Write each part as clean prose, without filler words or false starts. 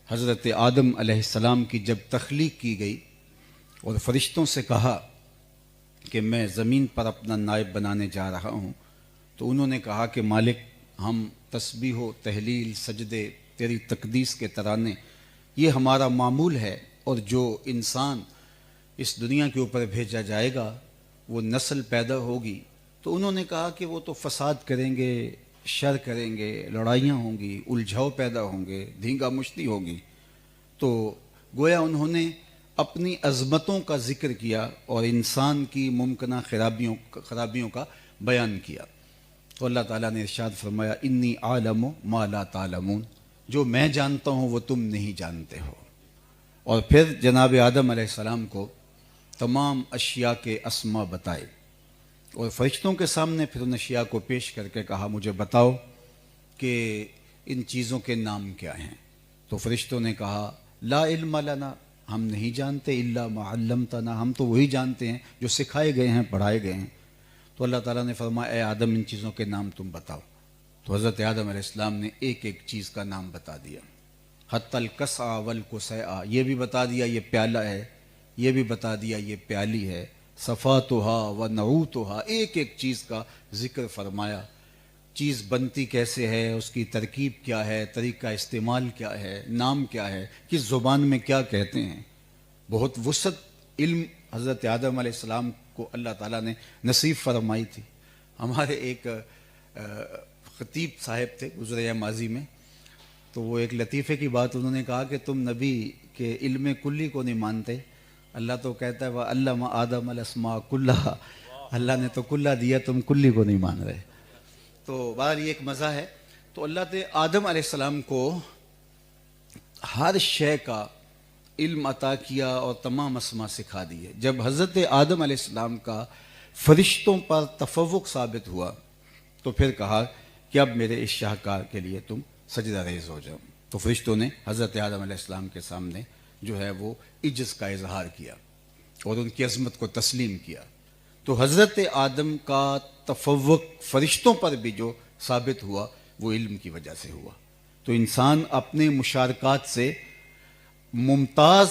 حضرت آدم علیہ السلام کی جب تخلیق کی گئی اور فرشتوں سے کہا کہ میں زمین پر اپنا نائب بنانے جا رہا ہوں، تو انہوں نے کہا کہ مالک، ہم تسبیح و تہلیل، سجدے، تیری تقدیس کے ترانے، یہ ہمارا معمول ہے، اور جو انسان اس دنیا کے اوپر بھیجا جائے گا وہ نسل پیدا ہوگی، تو انہوں نے کہا کہ وہ تو فساد کریں گے، شر کریں گے، لڑائیاں ہوں گی، الجھاؤ پیدا ہوں گے، دھینگا مشتی ہوگی۔ تو گویا انہوں نے اپنی عظمتوں کا ذکر کیا اور انسان کی ممکنہ خرابیوں کا بیان کیا۔ تو اللہ تعالیٰ نے ارشاد فرمایا، انی عالم ما لا تعلمون، جو میں جانتا ہوں وہ تم نہیں جانتے ہو۔ اور پھر جناب آدم علیہ السلام کو تمام اشیاء کے اسما بتائے، اور فرشتوں کے سامنے پھر ان اشیاء کو پیش کر کے کہا، مجھے بتاؤ کہ ان چیزوں کے نام کیا ہیں۔ تو فرشتوں نے کہا، لا علم لنا، ہم نہیں جانتے، الا ما علمتنا، ہم تو وہی جانتے ہیں جو سکھائے گئے ہیں، پڑھائے گئے ہیں۔ تو اللہ تعالیٰ نے فرمایا، اے آدم، ان چیزوں کے نام تم بتاؤ۔ تو حضرت آدم علیہ السلام نے ایک ایک چیز کا نام بتا دیا، حتی الکسع والکسیع، یہ بھی بتا دیا یہ پیالہ ہے، یہ بھی بتا دیا یہ پیالی ہے، صفاتها ونعوتها، ایک ایک چیز کا ذکر فرمایا، چیز بنتی کیسے ہے، اس کی ترکیب کیا ہے، طریقہ استعمال کیا ہے، نام کیا ہے، کس زبان میں کیا کہتے ہیں۔ بہت وسعت علم حضرت آدم علیہ السلام کو اللہ تعالیٰ نے نصیب فرمائی تھی۔ ہمارے ایک خطیب صاحب تھے گزرے ماضی میں، تو وہ ایک لطیفے کی بات انہوں نے کہا کہ تم نبی کے علم کلی کو نہیں مانتے، اللہ تو کہتا ہے وَعَلَّمَ آدَمَ الْأَسْمَاءَ كُلَّهَا، اللہ نے تو کلّا دیا، تم کلی کو نہیں مان رہے۔ تو بہرحال یہ ایک مزہ ہے۔ تو اللہ نے آدم علیہ السلام کو ہر شے کا علم عطا کیا اور تمام اسما سکھا دیے۔ جب حضرت آدم علیہ السلام کا فرشتوں پر تفوق ثابت ہوا تو پھر کہا کہ اب میرے اس شاہکار کے لیے تم سجدہ ریز ہو جاؤ۔ تو فرشتوں نے حضرت آدم علیہ السلام کے سامنے جو ہے وہ عجز کا اظہار کیا اور ان کی عظمت کو تسلیم کیا۔ تو حضرت آدم کا تفوق فرشتوں پر بھی جو ثابت ہوا وہ علم کی وجہ سے ہوا۔ تو انسان اپنے مشارکات سے ممتاز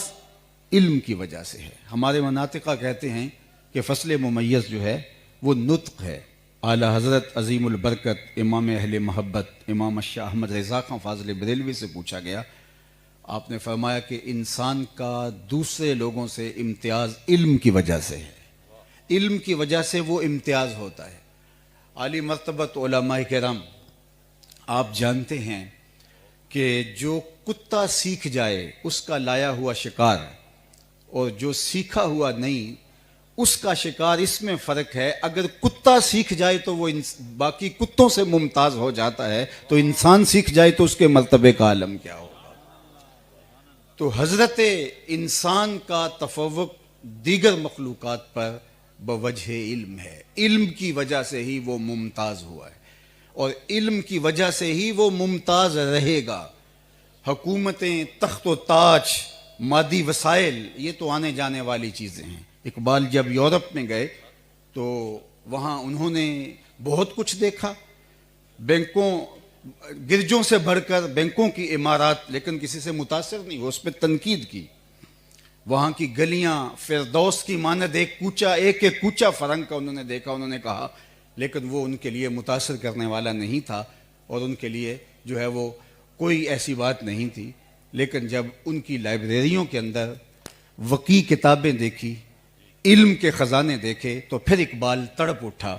علم کی وجہ سے ہے۔ ہمارے مناطقہ کہتے ہیں کہ فصل ممیز جو ہے وہ نطق ہے۔ اعلی حضرت عظیم البرکت امام اہل محبت امام شاہ احمد رضا خان فاضل بریلوی سے پوچھا گیا، آپ نے فرمایا کہ انسان کا دوسرے لوگوں سے امتیاز علم کی وجہ سے ہے، علم کی وجہ سے وہ امتیاز ہوتا ہے۔ عالی مرتبت علماء کرام، آپ جانتے ہیں کہ جو کتا سیکھ جائے اس کا لایا ہوا شکار، اور جو سیکھا ہوا نہیں اس کا شکار، اس میں فرق ہے۔ اگر کتا سیکھ جائے تو وہ باقی کتوں سے ممتاز ہو جاتا ہے، تو انسان سیکھ جائے تو اس کے مرتبے کا عالم کیا ہوگا۔ تو حضرت انسان کا تفوق دیگر مخلوقات پر بوجہ علم ہے، علم کی وجہ سے ہی وہ ممتاز ہوا ہے اور علم کی وجہ سے ہی وہ ممتاز رہے گا۔ حکومتیں، تخت و تاج، مادی وسائل، یہ تو آنے جانے والی چیزیں ہیں۔ اقبال جب یورپ میں گئے تو وہاں انہوں نے بہت کچھ دیکھا، بینکوں، گرجوں سے بڑھ کر بینکوں کی عمارات، لیکن کسی سے متاثر نہیں ہوئے، اس پہ تنقید کی۔ وہاں کی گلیاں فردوس کی مانند ایک کوچہ فرنگ کا انہوں نے دیکھا، انہوں نے کہا، لیکن وہ ان کے لیے متاثر کرنے والا نہیں تھا اور ان کے لیے جو ہے وہ کوئی ایسی بات نہیں تھی۔ لیکن جب ان کی لائبریریوں کے اندر وقی کتابیں دیکھی، علم کے خزانے دیکھے، تو پھر اقبال تڑپ اٹھا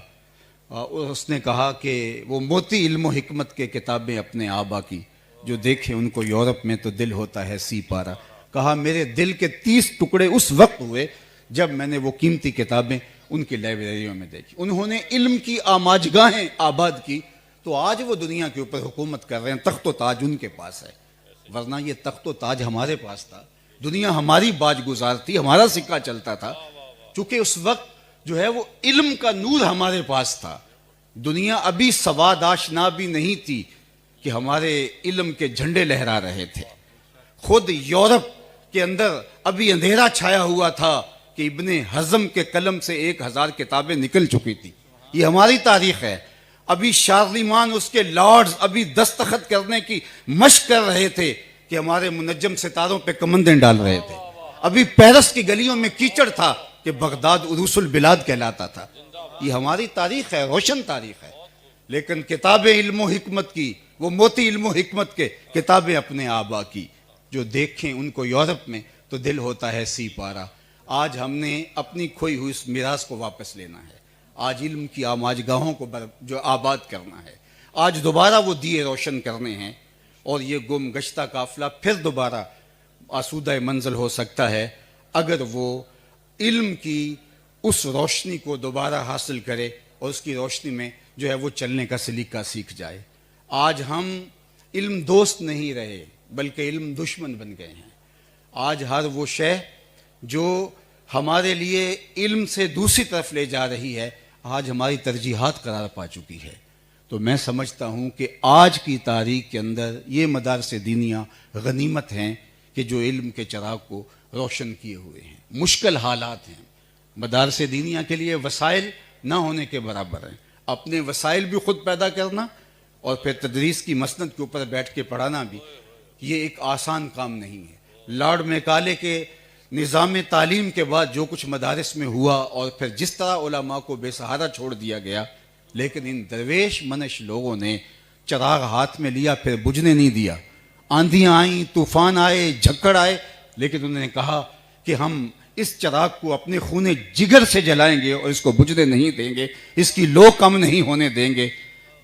اور اس نے کہا کہ وہ موتی علم و حکمت کے کتابیں اپنے آبا کی، جو دیکھے ان کو یورپ میں تو دل ہوتا ہے سی پارا۔ کہا میرے دل کے 30 ٹکڑے اس وقت ہوئے جب میں نے وہ قیمتی کتابیں ان کی لائبریریوں میں دیکھی۔ انہوں نے علم کی آماجگاہیں آباد کی، تو آج وہ دنیا کے اوپر حکومت کر رہے ہیں۔ تخت و تاج ان کے پاس ہے، ورنہ یہ تخت و تاج ہمارے پاس تھا، دنیا ہماری باج گزار تھی، ہمارا سکہ چلتا تھا، چونکہ اس وقت جو ہے وہ علم کا نور ہمارے پاس تھا۔ دنیا ابھی سواد آشنا بھی نہیں تھی کہ ہمارے علم کے جھنڈے لہرا رہے تھے۔ خود یورپ کے اندر ابھی اندھیرا چھایا ہوا تھا کہ ابن حزم کے قلم سے 1000 کتابیں نکل چکی تھی۔ یہ ہماری تاریخ ہے۔ ابھی شارلیمان، اس کے لارڈز ابھی دستخط کرنے کی مشق کر رہے تھے کہ ہمارے منجم ستاروں پہ کمندیں ڈال رہے تھے. ابھی پیرس کی گلیوں میں کیچڑ تھا کہ بغداد عروس البلاد کہلاتا تھا. یہ ہماری تاریخ ہے، روشن تاریخ ہے. لیکن کتابیں علم و حکمت کی، وہ موتی علم و حکمت کے کتابیں اپنے آبا کی، جو دیکھیں ان کو یورپ میں تو دل ہوتا ہے سی پارا. آج ہم نے اپنی کھوئی ہوئی اس میراث کو واپس لینا ہے. آج علم کی آماج گاہوں کو جو آباد کرنا ہے. آج دوبارہ وہ دیے روشن کرنے ہیں، اور یہ گم گشتہ قافلہ پھر دوبارہ آسودہ منزل ہو سکتا ہے اگر وہ علم کی اس روشنی کو دوبارہ حاصل کرے اور اس کی روشنی میں جو ہے وہ چلنے کا سلیقہ سیکھ جائے. آج ہم علم دوست نہیں رہے بلکہ علم دشمن بن گئے ہیں. آج ہر وہ شے جو ہمارے لیے علم سے دوسری طرف لے جا رہی ہے آج ہماری ترجیحات قرار پا چکی ہے. تو میں سمجھتا ہوں کہ آج کی تاریخ کے اندر یہ مدارس دینیاں غنیمت ہیں کہ جو علم کے چراغ کو روشن کیے ہوئے ہیں. مشکل حالات ہیں، مدارس دینیاں کے لیے وسائل نہ ہونے کے برابر ہیں. اپنے وسائل بھی خود پیدا کرنا اور پھر تدریس کی مسند کے اوپر بیٹھ کے پڑھانا بھی یہ ایک آسان کام نہیں ہے. لارڈ میکالے کے نظام تعلیم کے بعد جو کچھ مدارس میں ہوا اور پھر جس طرح علماء کو بے سہارا چھوڑ دیا گیا، لیکن ان درویش منش لوگوں نے چراغ ہاتھ میں لیا پھر بجھنے نہیں دیا. آندھیاں آئیں، طوفان آئے، جھکڑ آئے، لیکن انہوں نے کہا کہ ہم اس چراغ کو اپنے خون جگر سے جلائیں گے اور اس کو بجھنے نہیں دیں گے، اس کی لو کم نہیں ہونے دیں گے.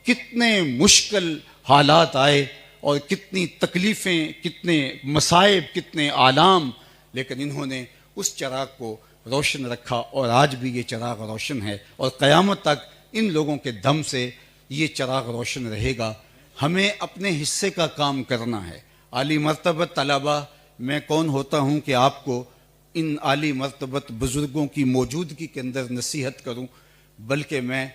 کتنے مشکل حالات آئے اور کتنی تکلیفیں، کتنے مصائب، کتنے آلام، لیکن انہوں نے اس چراغ کو روشن رکھا اور آج بھی یہ چراغ روشن ہے اور قیامت تک ان لوگوں کے دم سے یہ چراغ روشن رہے گا. ہمیں اپنے حصے کا کام کرنا ہے. عالی مرتبت طلبہ، میں کون ہوتا ہوں کہ آپ کو ان عالی مرتبت بزرگوں کی موجودگی کے اندر نصیحت کروں، بلکہ میں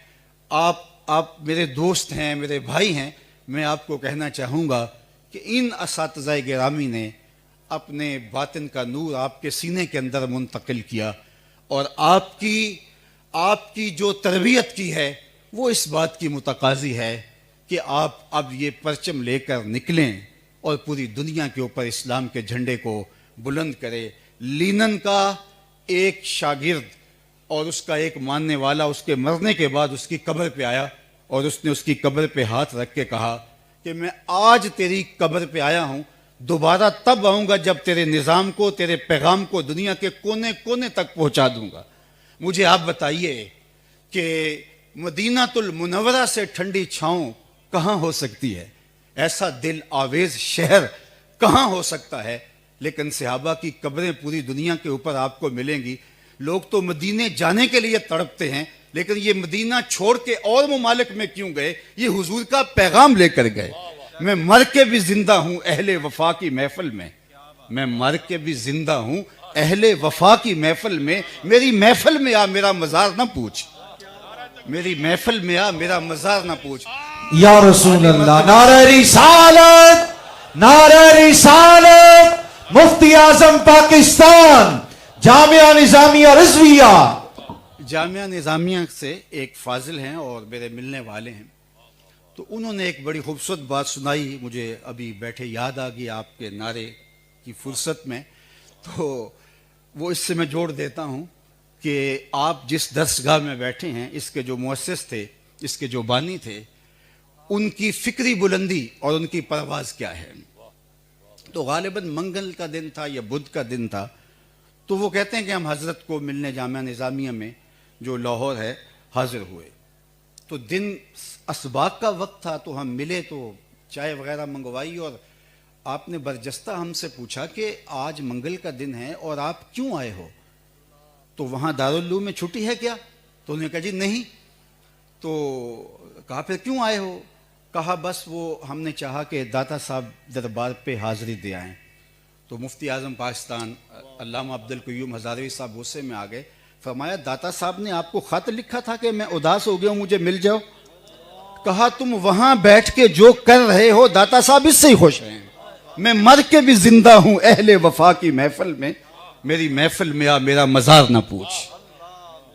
آپ میرے دوست ہیں، میرے بھائی ہیں. میں آپ کو کہنا چاہوں گا کہ ان اساتذہ گرامی نے اپنے باطن کا نور آپ کے سینے کے اندر منتقل کیا، اور آپ کی جو تربیت کی ہے وہ اس بات کی متقاضی ہے کہ آپ اب یہ پرچم لے کر نکلیں اور پوری دنیا کے اوپر اسلام کے جھنڈے کو بلند کرے. لینن کا ایک شاگرد اور اس کا ایک ماننے والا اس کے مرنے کے بعد اس کی قبر پہ آیا اور اس نے اس کی قبر پہ ہاتھ رکھ کے کہا کہ میں آج تیری قبر پہ آیا ہوں، دوبارہ تب آؤں گا جب تیرے نظام کو، تیرے پیغام کو دنیا کے کونے کونے تک پہنچا دوں گا. مجھے آپ بتائیے کہ مدینہ المنورہ سے ٹھنڈی چھاؤں کہاں ہو سکتی ہے؟ ایسا دل آویز شہر کہاں ہو سکتا ہے؟ لیکن صحابہ کی قبریں پوری دنیا کے اوپر آپ کو ملیں گی. لوگ تو مدینے جانے کے لیے تڑپتے ہیں، لیکن یہ مدینہ چھوڑ کے اور ممالک میں کیوں گئے؟ یہ حضور کا پیغام لے کر گئے. میں مر کے بھی زندہ ہوں اہل وفا کی محفل میں، میں مر کے بھی زندہ ہوں اہل وفا کی محفل میں. میری محفل میں آ میرا مزار نہ پوچھ، میری محفل میں آ میرا مزار نہ پوچھ. یا رسول اللہ، نعرہ رسالت، نعرہ رسالت، مفتی اعظم پاکستان، جامعہ نظامیہ رضویہ. جامعہ نظامیہ سے ایک فاضل ہیں اور میرے ملنے والے ہیں، تو انہوں نے ایک بڑی خوبصورت بات سنائی. مجھے ابھی بیٹھے یاد آ گئی آپ کے نعرے کی فرصت میں، تو وہ اس سے میں جوڑ دیتا ہوں کہ آپ جس درسگاہ میں بیٹھے ہیں، اس کے جو مؤسس تھے، اس کے جو بانی تھے، ان کی فکری بلندی اور ان کی پرواز کیا ہے. تو غالباً منگل کا دن تھا یا بدھ کا دن تھا، تو وہ کہتے ہیں کہ ہم حضرت کو ملنے جامعہ نظامیہ میں جو لاہور ہے حاضر ہوئے. تو دن اسباق کا وقت تھا، تو ہم ملے تو چائے وغیرہ منگوائی، اور آپ نے برجستہ ہم سے پوچھا کہ آج منگل کا دن ہے اور آپ کیوں آئے ہو؟ تو وہاں دارالعلوم میں چھٹی ہے کیا؟ تو انہوں نے کہا جی نہیں. تو کہا پھر کیوں آئے ہو؟ کہا بس وہ ہم نے چاہا کہ داتا صاحب دربار پہ حاضری دے آئیں. تو مفتی اعظم پاکستان علامہ عبدالقیوم ہزاروی صاحب غصے میں آ گئے. فرمایا داتا صاحب نے آپ کو خط لکھا تھا کہ میں اداس ہو گیا ہوں، مجھے مل جاؤ. کہا تم وہاں بیٹھ کے جو کر رہے ہو داتا صاحب اس سے ہی خوش ہیں. میں مر کے بھی زندہ ہوں اہل وفا کی محفل میں، میری محفل میں آ میرا مزار نہ پوچھ.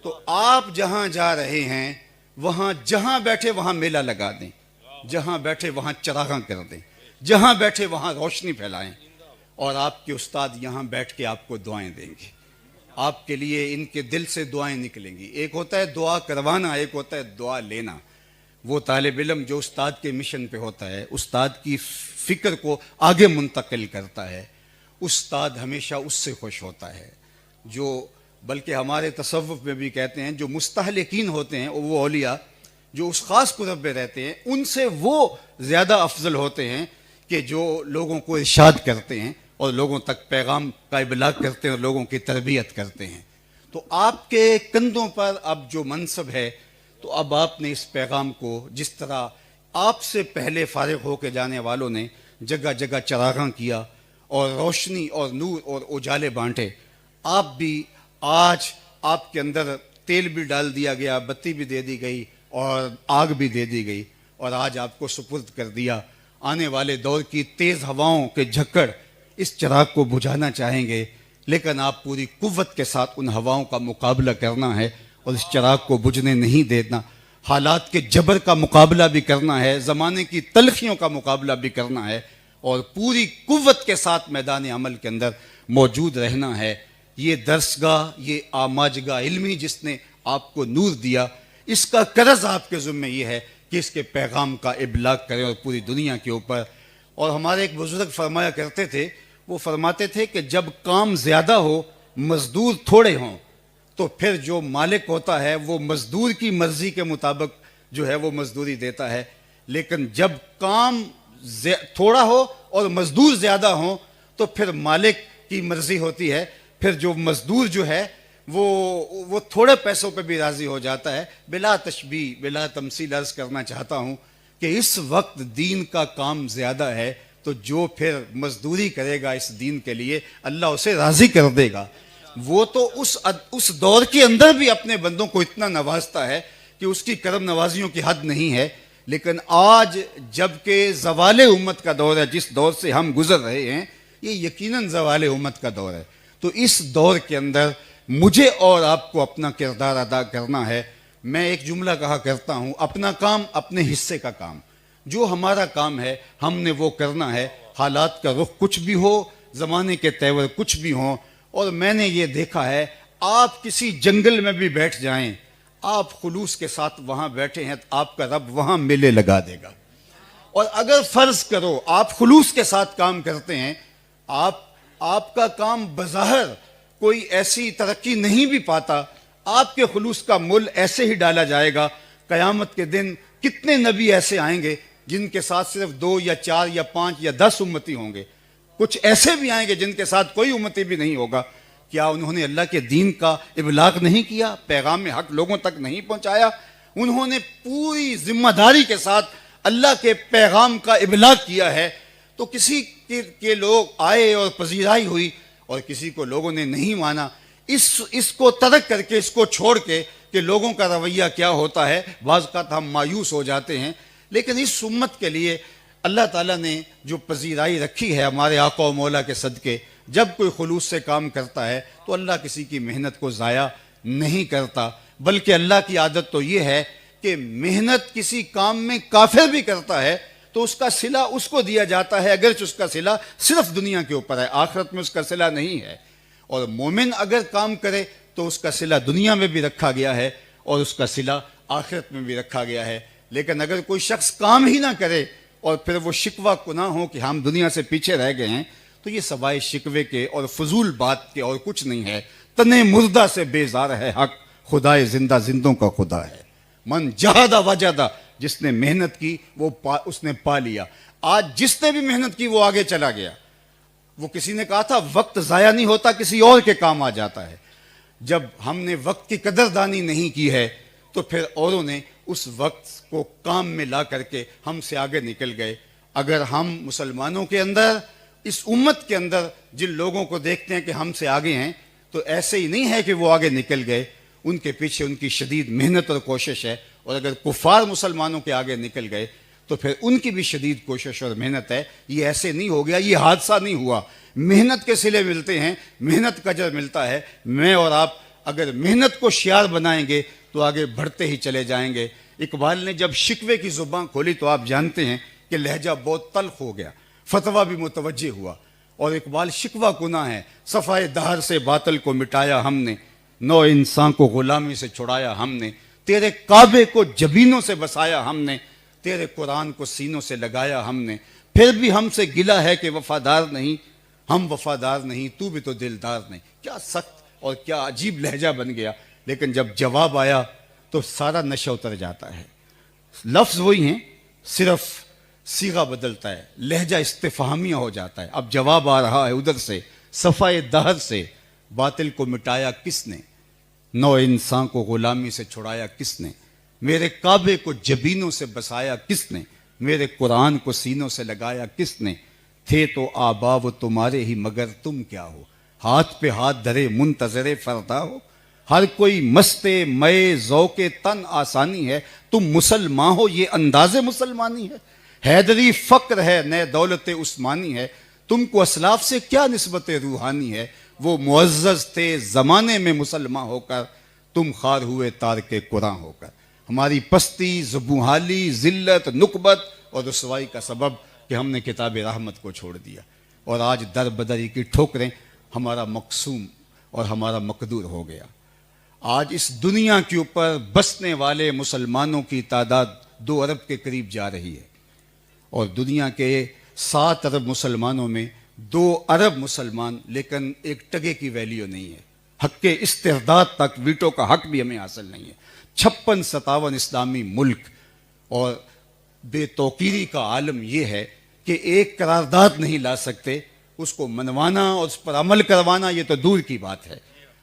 تو آپ جہاں جا رہے ہیں وہاں جہاں بیٹھے وہاں میلہ لگا دیں، جہاں بیٹھے وہاں چراغاں کر دیں، جہاں بیٹھے وہاں روشنی پھیلائیں. اور آپ کے استاد یہاں بیٹھ کے آپ کو دعائیں دیں گے، آپ کے لیے ان کے دل سے دعائیں نکلیں گی۔ ایک ہوتا ہے دعا کروانا، ایک ہوتا ہے دعا لینا۔ وہ طالب علم جو استاد کے مشن پہ ہوتا ہے، استاد کی فکر کو آگے منتقل کرتا ہے، استاد ہمیشہ اس سے خوش ہوتا ہے۔ جو بلکہ ہمارے تصوف میں بھی کہتے ہیں جو مستحلقین ہوتے ہیں، وہ اولیاء جو اس خاص قرب میں رہتے ہیں، ان سے وہ زیادہ افضل ہوتے ہیں کہ جو لوگوں کو ارشاد کرتے ہیں اور لوگوں تک پیغام کا ابلاغ کرتے ہیں اور لوگوں کی تربیت کرتے ہیں۔ تو آپ کے کندھوں پر اب جو منصب ہے، تو اب آپ نے اس پیغام کو جس طرح آپ سے پہلے فارغ ہو کے جانے والوں نے جگہ جگہ چراغاں کیا اور روشنی اور نور اور اجالے بانٹے، آپ بھی آج آپ کے اندر تیل بھی ڈال دیا گیا، بتی بھی دے دی گئی اور آگ بھی دے دی گئی، اور آج آپ کو سپرد کر دیا۔ آنے والے دور کی تیز ہواؤں کے جھکڑ اس چراغ کو بجھانا چاہیں گے، لیکن آپ پوری قوت کے ساتھ ان ہواؤں کا مقابلہ کرنا ہے اور اس چراغ کو بجھنے نہیں دینا۔ حالات کے جبر کا مقابلہ بھی کرنا ہے، زمانے کی تلخیوں کا مقابلہ بھی کرنا ہے، اور پوری قوت کے ساتھ میدان عمل کے اندر موجود رہنا ہے۔ یہ درسگاہ، یہ آماجگاہ علمی جس نے آپ کو نور دیا، اس کا قرض آپ کے ذمہ یہ ہے کہ اس کے پیغام کا ابلاغ کریں اور پوری دنیا کے اوپر۔ اور ہمارے ایک بزرگ فرمایا کرتے تھے، وہ فرماتے تھے کہ جب کام زیادہ ہو، مزدور تھوڑے ہوں، تو پھر جو مالک ہوتا ہے وہ مزدور کی مرضی کے مطابق جو ہے وہ مزدوری دیتا ہے، لیکن جب کام تھوڑا ہو اور مزدور زیادہ ہوں تو پھر مالک کی مرضی ہوتی ہے، پھر جو مزدور جو ہے وہ تھوڑے پیسوں پہ بھی راضی ہو جاتا ہے۔ بلا تشبیہ بلا تمثیل عرض کرنا چاہتا ہوں کہ اس وقت دین کا کام زیادہ ہے، تو جو پھر مزدوری کرے گا اس دین کے لیے، اللہ اسے راضی کر دے گا۔ وہ تو اس دور کے اندر بھی اپنے بندوں کو اتنا نوازتا ہے کہ اس کی کرم نوازیوں کی حد نہیں ہے، لیکن آج جب کہ زوال امت کا دور ہے، جس دور سے ہم گزر رہے ہیں، یہ یقیناً زوال امت کا دور ہے۔ تو اس دور کے اندر مجھے اور آپ کو اپنا کردار ادا کرنا ہے۔ میں ایک جملہ کہا کرتا ہوں، اپنا کام اپنے حصے کا کام۔ جو ہمارا کام ہے ہم نے وہ کرنا ہے، حالات کا رخ کچھ بھی ہو، زمانے کے تیور کچھ بھی ہوں۔ اور میں نے یہ دیکھا ہے، آپ کسی جنگل میں بھی بیٹھ جائیں، آپ خلوص کے ساتھ وہاں بیٹھے ہیں، آپ کا رب وہاں میلے لگا دے گا۔ اور اگر فرض کرو آپ خلوص کے ساتھ کام کرتے ہیں، آپ کا کام بظاہر کوئی ایسی ترقی نہیں بھی پاتا، آپ کے خلوص کا مول ایسے ہی ڈالا جائے گا۔ قیامت کے دن کتنے نبی ایسے آئیں گے جن کے ساتھ صرف 2 یا 4 یا 5 یا 10 امتی ہوں گے، کچھ ایسے بھی آئیں گے جن کے ساتھ کوئی امتی بھی نہیں ہوگا۔ کیا انہوں نے اللہ کے دین کا ابلاغ نہیں کیا؟ پیغام حق لوگوں تک نہیں پہنچایا؟ انہوں نے پوری ذمہ داری کے ساتھ اللہ کے پیغام کا ابلاغ کیا ہے۔ تو کسی کے لوگ آئے اور پذیرائی ہوئی، اور کسی کو لوگوں نے نہیں مانا۔ اس کو ترک کر کے، اس کو چھوڑ کے کہ لوگوں کا رویہ کیا ہوتا ہے، بعض اوقات ہم مایوس ہو جاتے ہیں۔ لیکن اس امت کے لیے اللہ تعالیٰ نے جو پذیرائی رکھی ہے ہمارے آقا و مولا کے صدقے، جب کوئی خلوص سے کام کرتا ہے تو اللہ کسی کی محنت کو ضائع نہیں کرتا، بلکہ اللہ کی عادت تو یہ ہے کہ محنت کسی کام میں کافر بھی کرتا ہے تو اس کا صلہ اس کو دیا جاتا ہے، اگرچہ اس کا صلہ صرف دنیا کے اوپر ہے، آخرت میں اس کا صلہ نہیں ہے۔ اور مومن اگر کام کرے تو اس کا صلہ دنیا میں بھی رکھا گیا ہے اور اس کا صلہ آخرت میں بھی رکھا گیا ہے۔ لیکن اگر کوئی شخص کام ہی نہ کرے اور پھر وہ شکوہ کناں ہو کہ ہم دنیا سے پیچھے رہ گئے ہیں، تو یہ سوائے شکوے کے اور فضول بات کے اور کچھ نہیں ہے۔ تنے مردہ سے بیزار ہے حق، خدائے زندہ زندوں کا خدا ہے۔ من جہادہ وجدہ، جس نے محنت کی وہ اس نے پا لیا۔ آج جس نے بھی محنت کی وہ آگے چلا گیا۔ وہ کسی نے کہا تھا وقت ضائع نہیں ہوتا، کسی اور کے کام آ جاتا ہے۔ جب ہم نے وقت کی قدردانی نہیں کی ہے تو پھر اوروں نے اس وقت کو کام میں لا کر کے ہم سے آگے نکل گئے۔ اگر ہم مسلمانوں کے اندر، اس امت کے اندر جن لوگوں کو دیکھتے ہیں کہ ہم سے آگے ہیں، تو ایسے ہی نہیں ہے کہ وہ آگے نکل گئے، ان کے پیچھے ان کی شدید محنت اور کوشش ہے۔ اور اگر کفار مسلمانوں کے آگے نکل گئے تو پھر ان کی بھی شدید کوشش اور محنت ہے۔ یہ ایسے نہیں ہو گیا، یہ حادثہ نہیں ہوا۔ محنت کے صلے ملتے ہیں، محنت کا اجر ملتا ہے۔ میں اور آپ اگر محنت کو شعار بنائیں گے تو آگے بڑھتے ہی چلے جائیں گے۔ اقبال نے جب شکوے کی زبان کھولی تو آپ جانتے ہیں کہ لہجہ بہت تلخ ہو گیا، فتویٰ بھی متوجہ ہوا۔ اور اقبال شکوہ کنا ہے، صفائے دہر سے باطل کو مٹایا ہم نے، نو انسان کو غلامی سے چھڑایا ہم نے، تیرے کعبے کو جبینوں سے بسایا ہم نے، تیرے قرآن کو سینوں سے لگایا ہم نے، پھر بھی ہم سے گلہ ہے کہ وفادار نہیں، ہم وفادار نہیں، تو بھی تو دلدار نہیں۔ کیا سخت اور کیا عجیب لہجہ بن گیا، لیکن جب جواب آیا تو سارا نشہ اتر جاتا ہے۔ لفظ وہی ہیں، صرف صیغہ بدلتا ہے، لہجہ استفہامیہ ہو جاتا ہے۔ اب جواب آ رہا ہے ادھر سے، صفائے دہر سے باطل کو مٹایا کس نے، نو انسان کو غلامی سے چھڑایا کس نے، میرے کعبے کو جبینوں سے بسایا کس نے، میرے قرآن کو سینوں سے لگایا کس نے، تھے تو آبا وہ تمہارے ہی مگر تم کیا ہو، ہاتھ پہ ہاتھ دھرے منتظر فردا ہو، ہر کوئی مست مئے ذوق تن آسانی ہے، تم مسلمان ہو یہ انداز مسلمانی ہے، حیدری فقر ہے نئے دولت عثمانی ہے، تم کو اسلاف سے کیا نسبت روحانی ہے، وہ معزز تھے زمانے میں مسلمان ہو کر، تم خار ہوئے تارک قرآن ہو کر۔ ہماری پستی، زبونحالی، ذلت، نکبت اور رسوائی کا سبب کہ ہم نے کتاب رحمت کو چھوڑ دیا، اور آج در بدری کی ٹھوکریں ہمارا مقسوم اور ہمارا مقدور ہو گیا۔ آج اس دنیا کے اوپر بسنے والے مسلمانوں کی تعداد 2 ارب کے قریب جا رہی ہے، اور دنیا کے 7 ارب مسلمانوں میں 2 ارب مسلمان، لیکن ایک ٹگے کی ویلیو نہیں ہے، حق کے استرداد تک ویٹو کا حق بھی ہمیں حاصل نہیں ہے۔ 56-57 اسلامی ملک، اور بے توقیری کا عالم یہ ہے کہ ایک قرارداد نہیں لا سکتے، اس کو منوانا اور اس پر عمل کروانا یہ تو دور کی بات ہے۔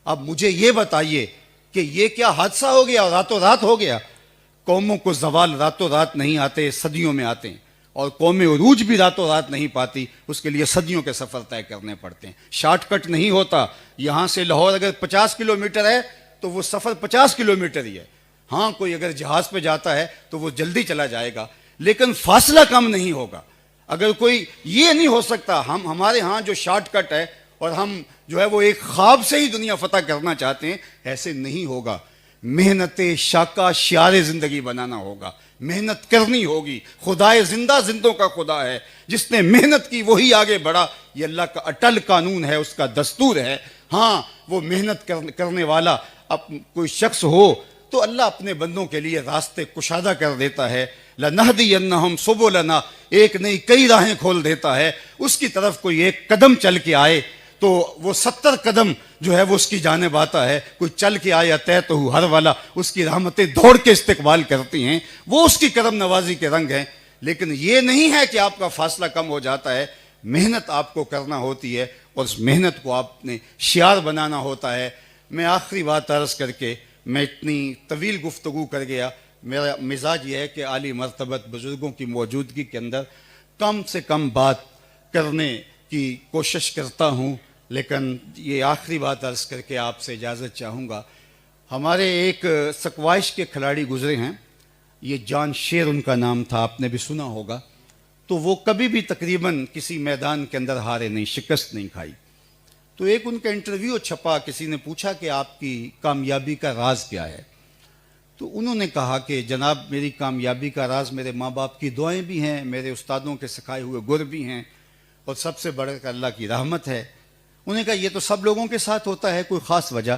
اب مجھے یہ بتائیے کہ یہ کیا حادثہ ہو گیا اور راتوں رات ہو گیا؟ قوموں کو زوال راتوں رات نہیں آتے، صدیوں میں آتے ہیں، اور قوم عروج بھی راتوں رات نہیں پاتی، اس کے لیے صدیوں کے سفر طے کرنے پڑتے ہیں۔ شارٹ کٹ نہیں ہوتا، یہاں سے لاہور اگر 50 کلومیٹر ہے تو وہ سفر 50 کلومیٹر ہی ہے۔ ہاں کوئی اگر جہاز پہ جاتا ہے تو وہ جلدی چلا جائے گا، لیکن فاصلہ کم نہیں ہوگا۔ اگر کوئی یہ نہیں ہو سکتا، ہمارے ہاں جو شارٹ کٹ ہے اور ہم جو ہے وہ ایک خواب سے ہی دنیا فتح کرنا چاہتے ہیں، ایسے نہیں ہوگا۔ محنت شاکہ شعار زندگی بنانا ہوگا، محنت کرنی ہوگی۔ خدائے زندہ زندوں کا خدا ہے، جس نے محنت کی وہی آگے بڑھا، یہ اللہ کا اٹل قانون ہے، اس کا دستور ہے۔ ہاں وہ محنت کرنے والا کوئی شخص ہو تو اللہ اپنے بندوں کے لیے راستے کشادہ کر دیتا ہے۔ لَنَهْدِيَنَّهُمْ سُبُلَنَا، ایک نہیں کئی راہیں کھول دیتا ہے۔ اس کی طرف کوئی ایک قدم چل کے آئے تو وہ 70 قدم جو ہے وہ اس کی جانب آتا ہے۔ کوئی چل کے آیا طے تو ہر والا، اس کی رحمتیں دوڑ کے استقبال کرتی ہیں، وہ اس کی کرم نوازی کے رنگ ہیں۔ لیکن یہ نہیں ہے کہ آپ کا فاصلہ کم ہو جاتا ہے، محنت آپ کو کرنا ہوتی ہے، اور اس محنت کو آپ نے شعار بنانا ہوتا ہے۔ میں آخری بات عرض کر کے، میں اتنی طویل گفتگو کر گیا، میرا مزاج یہ ہے کہ عالی مرتبت بزرگوں کی موجودگی کے اندر کم سے کم بات کرنے کی کوشش کرتا ہوں، لیکن یہ آخری بات عرض کر کے آپ سے اجازت چاہوں گا۔ ہمارے ایک سکوائش کے کھلاڑی گزرے ہیں، یہ جان شیر ان کا نام تھا، آپ نے بھی سنا ہوگا، تو وہ کبھی بھی تقریباً کسی میدان کے اندر ہارے نہیں، شکست نہیں کھائی۔ تو ایک ان کا انٹرویو چھپا، کسی نے پوچھا کہ آپ کی کامیابی کا راز کیا ہے؟ تو انہوں نے کہا کہ جناب میری کامیابی کا راز میرے ماں باپ کی دعائیں بھی ہیں، میرے استادوں کے سکھائے ہوئے گر بھی ہیں، اور سب سے بڑھ کر اللہ کی رحمت ہے۔ انہوں نے کہا یہ تو سب لوگوں کے ساتھ ہوتا ہے، کوئی خاص وجہ؟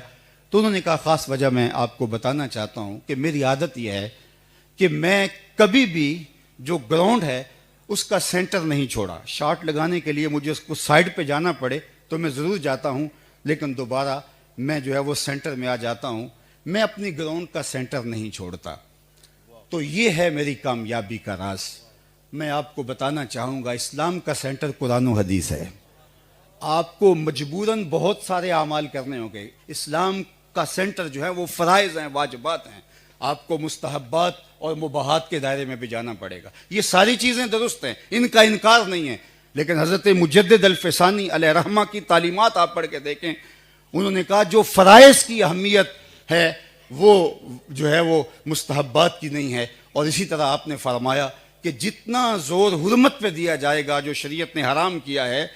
تو انہوں نے کہا خاص وجہ میں آپ کو بتانا چاہتا ہوں کہ میری عادت یہ ہے کہ میں کبھی بھی جو گراؤنڈ ہے اس کا سینٹر نہیں چھوڑا۔ شاٹ لگانے کے لیے مجھے اس کو سائڈ پہ جانا پڑے تو میں ضرور جاتا ہوں، لیکن دوبارہ میں جو ہے وہ سینٹر میں آ جاتا ہوں۔ میں اپنی گراؤنڈ کا سینٹر نہیں چھوڑتا۔ تو یہ ہے میری کامیابی کا راز۔ میں آپ کو بتانا چاہوں گا اسلام کا سینٹر قرآن و حدیث ہے۔ آپ کو مجبوراً بہت سارے اعمال کرنے ہوں گے۔ اسلام کا سینٹر جو ہے وہ فرائض ہیں، واجبات ہیں۔ آپ کو مستحبات اور مباحات کے دائرے میں بھی جانا پڑے گا۔ یہ ساری چیزیں درست ہیں، ان کا انکار نہیں ہے، لیکن حضرت مجدد الفسانی علیہ رحمہ کی تعلیمات آپ پڑھ کے دیکھیں۔ انہوں نے کہا جو فرائض کی اہمیت ہے وہ جو ہے وہ مستحبات کی نہیں ہے، اور اسی طرح آپ نے فرمایا کہ جتنا زور حرمت پہ دیا جائے گا جو شریعت نے حرام کیا ہے،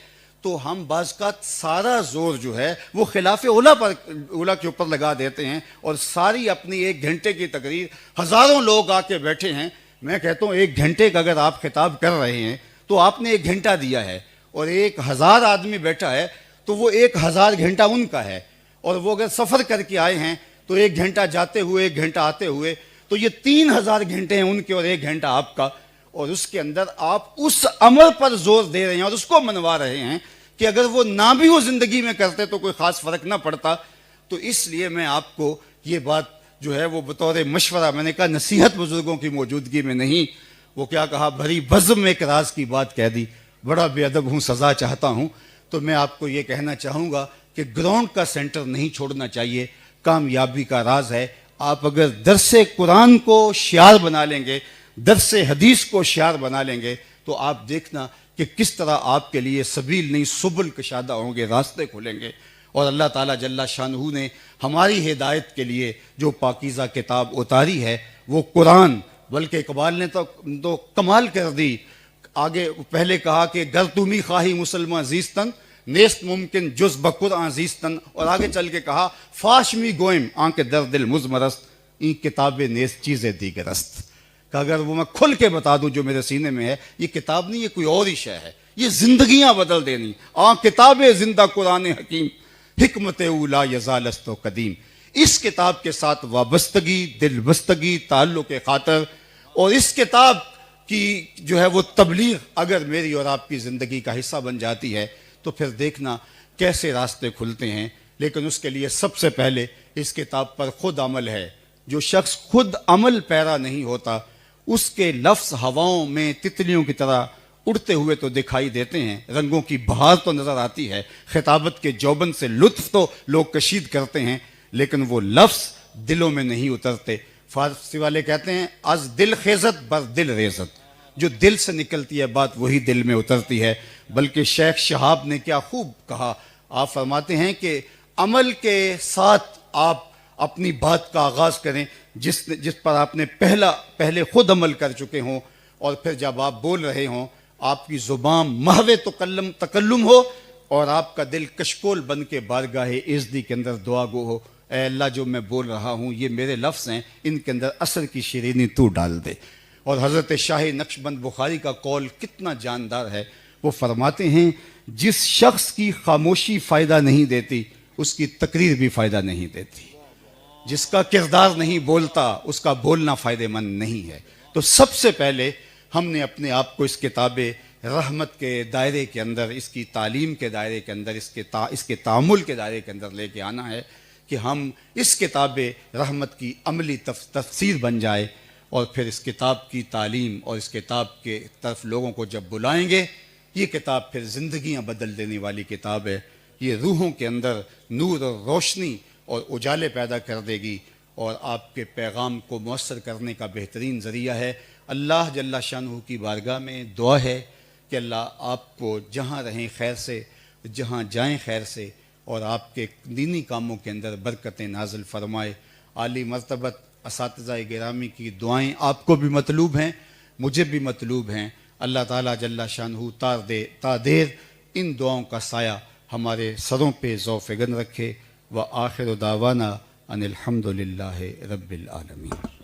تو ہم بعض کا سارا زور جو ہے وہ خلاف اولا کے اوپر لگا دیتے ہیں، اور ساری اپنی 1 گھنٹے کی تقریر، ہزاروں لوگ آ کے بیٹھے ہیں۔ میں کہتا ہوں 1 گھنٹے کا اگر آپ خطاب کر رہے ہیں تو آپ نے 1 گھنٹہ دیا ہے، اور 1000 آدمی بیٹھا ہے تو وہ 1000 گھنٹہ ان کا ہے، اور وہ اگر سفر کر کے آئے ہیں تو 1 گھنٹہ جاتے ہوئے 1 گھنٹہ آتے ہوئے، تو یہ 3000 گھنٹے ہیں ان کے اور 1 گھنٹہ آپ کا، اور اس کے اندر آپ اس عمل پر زور دے رہے ہیں اور اس کو منوا رہے ہیں کہ اگر وہ نہ بھی وہ زندگی میں کرتے تو کوئی خاص فرق نہ پڑتا۔ تو اس لیے میں آپ کو یہ بات جو ہے وہ بطور مشورہ، میں نے کہا نصیحت بزرگوں کی موجودگی میں نہیں، وہ کیا کہا، بھری بزم میں ایک راز کی بات کہہ دی، بڑا بے ادب ہوں، سزا چاہتا ہوں۔ تو میں آپ کو یہ کہنا چاہوں گا کہ گراؤنڈ کا سینٹر نہیں چھوڑنا چاہیے، کامیابی کا راز ہے آپ اگر درس قرآن کو شعار بنا لیں گے، درس حدیث کو شعار بنا لیں گے، تو آپ دیکھنا کہ کس طرح آپ کے لیے سبیل نہیں سبل کشادہ ہوں گے، راستے کھلیں گے۔ اور اللہ تعالیٰ جل شانہ نے ہماری ہدایت کے لیے جو پاکیزہ کتاب اتاری ہے وہ قرآن، بلکہ اقبال نے تو کمال کر دی، آگے پہلے کہا کہ گر تمی خواہی مسلمان زیستن نیست ممکن جز بقرآن زیستن، اور آگے چل کے کہا فاش می گوئم آنکھ در دل مزمرست این کتاب نیست چیزیں دیگرست، کہ اگر وہ میں کھل کے بتا دوں جو میرے سینے میں ہے، یہ کتاب نہیں، یہ کوئی اور ہی شے ہے، یہ زندگیاں بدل دینی، کتاب زندہ قرآن حکیم حکمت اولا یزالست و قدیم، اس کتاب کے ساتھ وابستگی، دل بستگی، تعلق خاطر، اور اس کتاب کی جو ہے وہ تبلیغ اگر میری اور آپ کی زندگی کا حصہ بن جاتی ہے تو پھر دیکھنا کیسے راستے کھلتے ہیں۔ لیکن اس کے لیے سب سے پہلے اس کتاب پر خود عمل ہے۔ جو شخص خود عمل پیرا نہیں ہوتا اس کے لفظ ہواؤں میں تتلیوں کی طرح اڑتے ہوئے تو دکھائی دیتے ہیں، رنگوں کی بہار تو نظر آتی ہے، خطابت کے جوبن سے لطف تو لوگ کشید کرتے ہیں، لیکن وہ لفظ دلوں میں نہیں اترتے۔ فارسی والے کہتے ہیں از دل خیزت بر دل ریزت، جو دل سے نکلتی ہے بات وہی دل میں اترتی ہے۔ بلکہ شیخ شہاب نے کیا خوب کہا، آپ فرماتے ہیں کہ عمل کے ساتھ آپ اپنی بات کا آغاز کریں جس پر آپ نے پہلے خود عمل کر چکے ہوں، اور پھر جب آپ بول رہے ہوں آپ کی زبان محو تکلم ہو اور آپ کا دل کشکول بن کے بارگاہ عزتی کے اندر دعا گو ہو، اے اللہ جو میں بول رہا ہوں یہ میرے لفظ ہیں، ان کے اندر اثر کی شیرینی تو ڈال دے۔ اور حضرت شاہ نقشبند بخاری کا قول کتنا جاندار ہے، وہ فرماتے ہیں جس شخص کی خاموشی فائدہ نہیں دیتی اس کی تقریر بھی فائدہ نہیں دیتی، جس کا کردار نہیں بولتا اس کا بولنا فائدہ مند نہیں ہے۔ تو سب سے پہلے ہم نے اپنے آپ کو اس کتاب رحمت کے دائرے کے اندر، اس کی تعلیم کے دائرے کے اندر، اس کے تعامل کے دائرے کے اندر لے کے آنا ہے کہ ہم اس کتاب رحمت کی عملی تفسیر بن جائے، اور پھر اس کتاب کی تعلیم اور اس کتاب کے طرف لوگوں کو جب بلائیں گے، یہ کتاب پھر زندگیاں بدل دینے والی کتاب ہے، یہ روحوں کے اندر نور اور روشنی اور اجالے پیدا کر دے گی، اور آپ کے پیغام کو مؤثر کرنے کا بہترین ذریعہ ہے۔ اللہ جل شانہ کی بارگاہ میں دعا ہے کہ اللہ آپ کو جہاں رہیں خیر سے، جہاں جائیں خیر سے، اور آپ کے دینی کاموں کے اندر برکتیں نازل فرمائے۔ عالی مرتبت اساتذہ گرامی کی دعائیں آپ کو بھی مطلوب ہیں، مجھے بھی مطلوب ہیں۔ اللہ تعالیٰ جل شانہ تا دیر ان دعاؤں کا سایہ ہمارے سروں پہ ذو فگن رکھے۔ وآخر دعوانا ان الحمد للہ رب العالمین۔